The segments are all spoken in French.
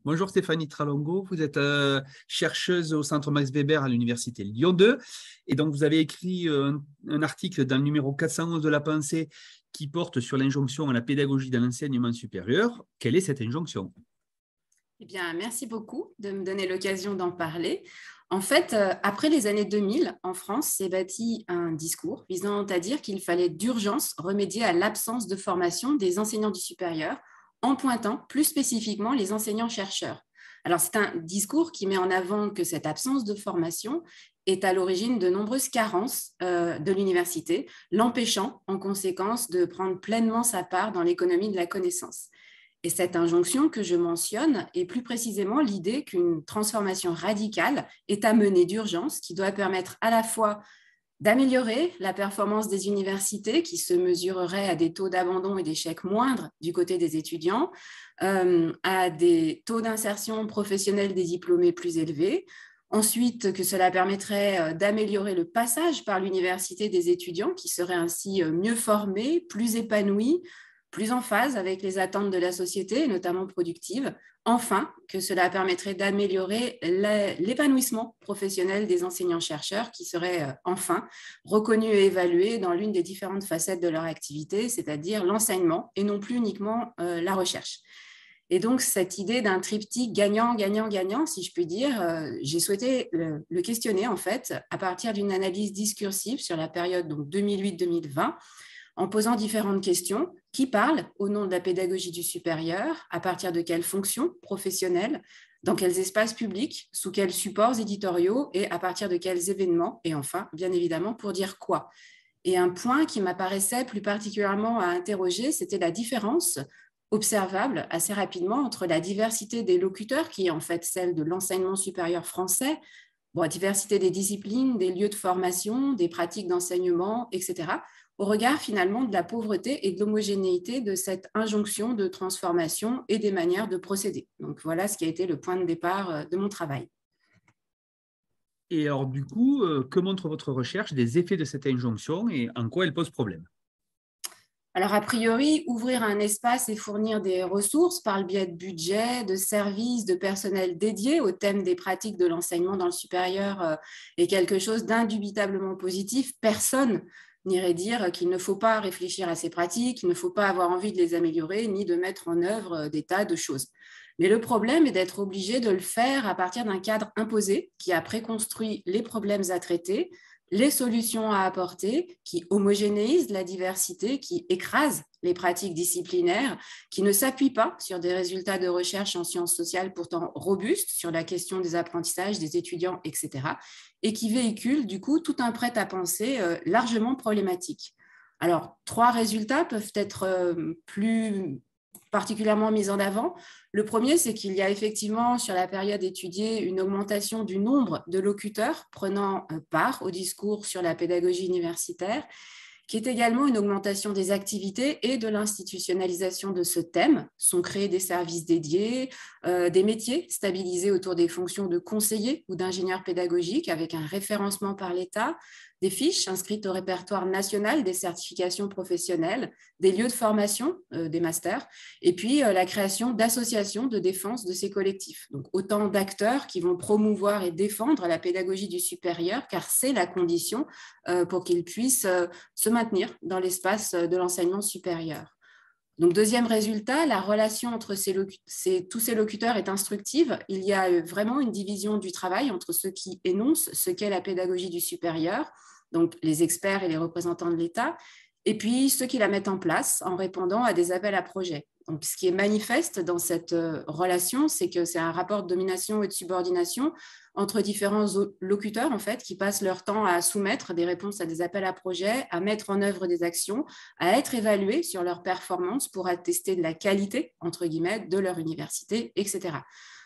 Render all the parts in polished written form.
Bonjour Stéphanie Tralongo, vous êtes chercheuse au Centre Max Weber à l'Université Lyon 2 et donc vous avez écrit un article dans le numéro 411 de La Pensée qui porte sur l'injonction à la pédagogie dans l'enseignement supérieur. Quelle est cette injonction? Eh bien, merci beaucoup de me donner l'occasion d'en parler. En fait, après les années 2000, en France, s'est bâti un discours visant à dire qu'il fallait d'urgence remédier à l'absence de formation des enseignants du supérieur en pointant plus spécifiquement les enseignants-chercheurs. Alors, c'est un discours qui met en avant que cette absence de formation est à l'origine de nombreuses carences de l'université, l'empêchant en conséquence de prendre pleinement sa part dans l'économie de la connaissance. Et cette injonction que je mentionne est plus précisément l'idée qu'une transformation radicale est à mener d'urgence, qui doit permettre à la fois d'améliorer la performance des universités, qui se mesurerait à des taux d'abandon et d'échec moindres du côté des étudiants, à des taux d'insertion professionnelle des diplômés plus élevés. Ensuite, que cela permettrait d'améliorer le passage par l'université des étudiants, qui seraient ainsi mieux formés, plus épanouis, plus en phase avec les attentes de la société, notamment productive. Enfin, que cela permettrait d'améliorer l'épanouissement professionnel des enseignants-chercheurs qui seraient enfin reconnus et évalués dans l'une des différentes facettes de leur activité, c'est-à-dire l'enseignement et non plus uniquement la recherche. Et donc, cette idée d'un triptyque gagnant, gagnant, gagnant, si je puis dire, j'ai souhaité le questionner en fait à partir d'une analyse discursive sur la période 2008-2020, en posant différentes questions. Qui parle au nom de la pédagogie du supérieur? À partir de quelles fonctions professionnelles? Dans quels espaces publics? Sous quels supports éditoriaux? Et à partir de quels événements? Et enfin, bien évidemment, pour dire quoi? Et un point qui m'apparaissait plus particulièrement à interroger, c'était la différence observable assez rapidement entre la diversité des locuteurs, qui est en fait celle de l'enseignement supérieur français, diversité des disciplines, des lieux de formation, des pratiques d'enseignement, etc., au regard finalement de la pauvreté et de l'homogénéité de cette injonction de transformation et des manières de procéder. Donc voilà ce qui a été le point de départ de mon travail. Et alors du coup, que montre votre recherche des effets de cette injonction et en quoi elle pose problème? Alors, a priori, ouvrir un espace et fournir des ressources par le biais de budget, de services, de personnel dédié au thème des pratiques de l'enseignement dans le supérieur est quelque chose d'indubitablement positif. Personne n'irait dire qu'il ne faut pas réfléchir à ces pratiques, qu'il ne faut pas avoir envie de les améliorer, ni de mettre en œuvre des tas de choses. Mais le problème est d'être obligé de le faire à partir d'un cadre imposé qui a préconstruit les problèmes à traiter, les solutions à apporter, qui homogénéisent la diversité, qui écrasent les pratiques disciplinaires, qui ne s'appuient pas sur des résultats de recherche en sciences sociales pourtant robustes sur la question des apprentissages des étudiants, etc., et qui véhiculent du coup tout un prêt-à-penser largement problématique. Alors, 3 résultats peuvent être plus particulièrement mis en avant. Le premier, c'est qu'il y a effectivement sur la période étudiée une augmentation du nombre de locuteurs prenant part au discours sur la pédagogie universitaire, qui est également une augmentation des activités et de l'institutionnalisation de ce thème. Sont créés des services dédiés, des métiers stabilisés autour des fonctions de conseiller ou d'ingénieur pédagogique avec un référencement par l'État, des fiches inscrites au répertoire national des certifications professionnelles, des lieux de formation, des masters, et puis la création d'associations de défense de ces collectifs. Donc autant d'acteurs qui vont promouvoir et défendre la pédagogie du supérieur, car c'est la condition pour qu'ils puissent se maintenir dans l'espace de l'enseignement supérieur. Donc, deuxième résultat, la relation entre tous ces locuteurs est instructive. Il y a vraiment une division du travail entre ceux qui énoncent ce qu'est la pédagogie du supérieur, donc les experts et les représentants de l'État, et puis ceux qui la mettent en place en répondant à des appels à projets. Donc, ce qui est manifeste dans cette relation, c'est que c'est un rapport de domination et de subordination entre différents locuteurs, en fait, qui passent leur temps à soumettre des réponses à des appels à projets, à mettre en œuvre des actions, à être évalués sur leur performance pour attester de la qualité, entre guillemets, de leur université, etc.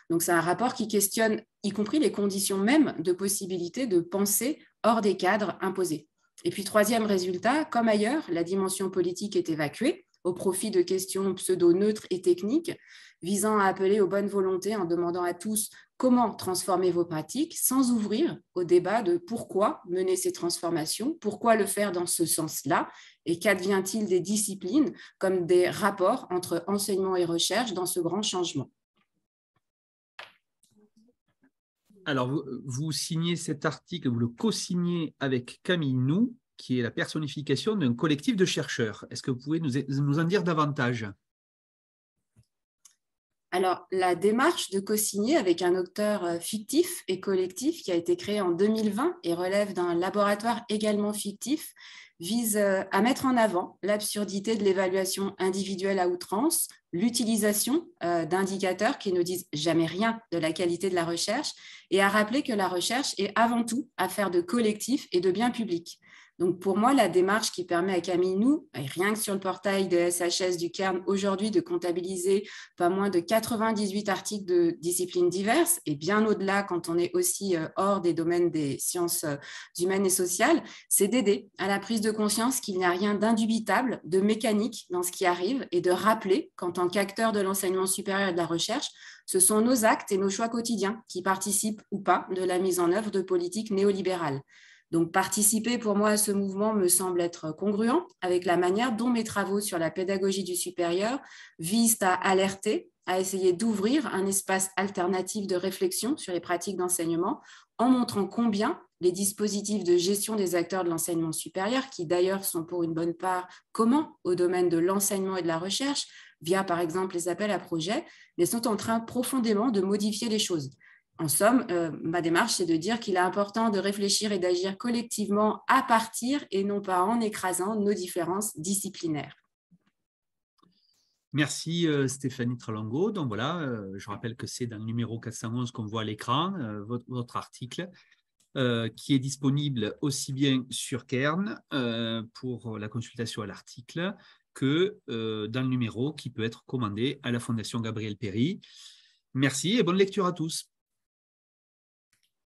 Donc, c'est un rapport qui questionne, y compris les conditions même de possibilité de penser hors des cadres imposés. Et puis, troisième résultat, comme ailleurs, la dimension politique est évacuée au profit de questions pseudo-neutres et techniques, visant à appeler aux bonnes volontés en demandant à tous comment transformer vos pratiques, sans ouvrir au débat de pourquoi mener ces transformations, pourquoi le faire dans ce sens-là, et qu'advient-il des disciplines comme des rapports entre enseignement et recherche dans ce grand changement. Alors, vous signez cet article, vous le co-signez avec Camille Nou, qui est la personnification d'un collectif de chercheurs. Est-ce que vous pouvez nous en dire davantage? Alors, la démarche de co-signer avec un auteur fictif et collectif qui a été créé en 2020 et relève d'un laboratoire également fictif vise à mettre en avant l'absurdité de l'évaluation individuelle à outrance, l'utilisation d'indicateurs qui ne disent jamais rien de la qualité de la recherche et à rappeler que la recherche est avant tout affaire de collectif et de bien public. Donc, pour moi, la démarche qui permet à Camille Nou, et rien que sur le portail de SHS du Cairn aujourd'hui, de comptabiliser pas moins de 98 articles de disciplines diverses, et bien au-delà quand on est aussi hors des domaines des sciences humaines et sociales, c'est d'aider à la prise de conscience qu'il n'y a rien d'indubitable, de mécanique dans ce qui arrive, et de rappeler qu'en tant qu'acteur de l'enseignement supérieur et de la recherche, ce sont nos actes et nos choix quotidiens qui participent ou pas de la mise en œuvre de politiques néolibérales. Donc, participer pour moi à ce mouvement me semble être congruent avec la manière dont mes travaux sur la pédagogie du supérieur visent à alerter, à essayer d'ouvrir un espace alternatif de réflexion sur les pratiques d'enseignement en montrant combien les dispositifs de gestion des acteurs de l'enseignement supérieur, qui d'ailleurs sont pour une bonne part communs au domaine de l'enseignement et de la recherche, via par exemple les appels à projets, mais sont en train profondément de modifier les choses. En somme, ma démarche, c'est de dire qu'il est important de réfléchir et d'agir collectivement à partir et non pas en écrasant nos différences disciplinaires. Merci Stéphanie Tralongo. Donc voilà, je rappelle que c'est dans le numéro 411 qu'on voit à l'écran, votre article, qui est disponible aussi bien sur Cairn pour la consultation à l'article que dans le numéro qui peut être commandé à la Fondation Gabriel Péri. Merci et bonne lecture à tous.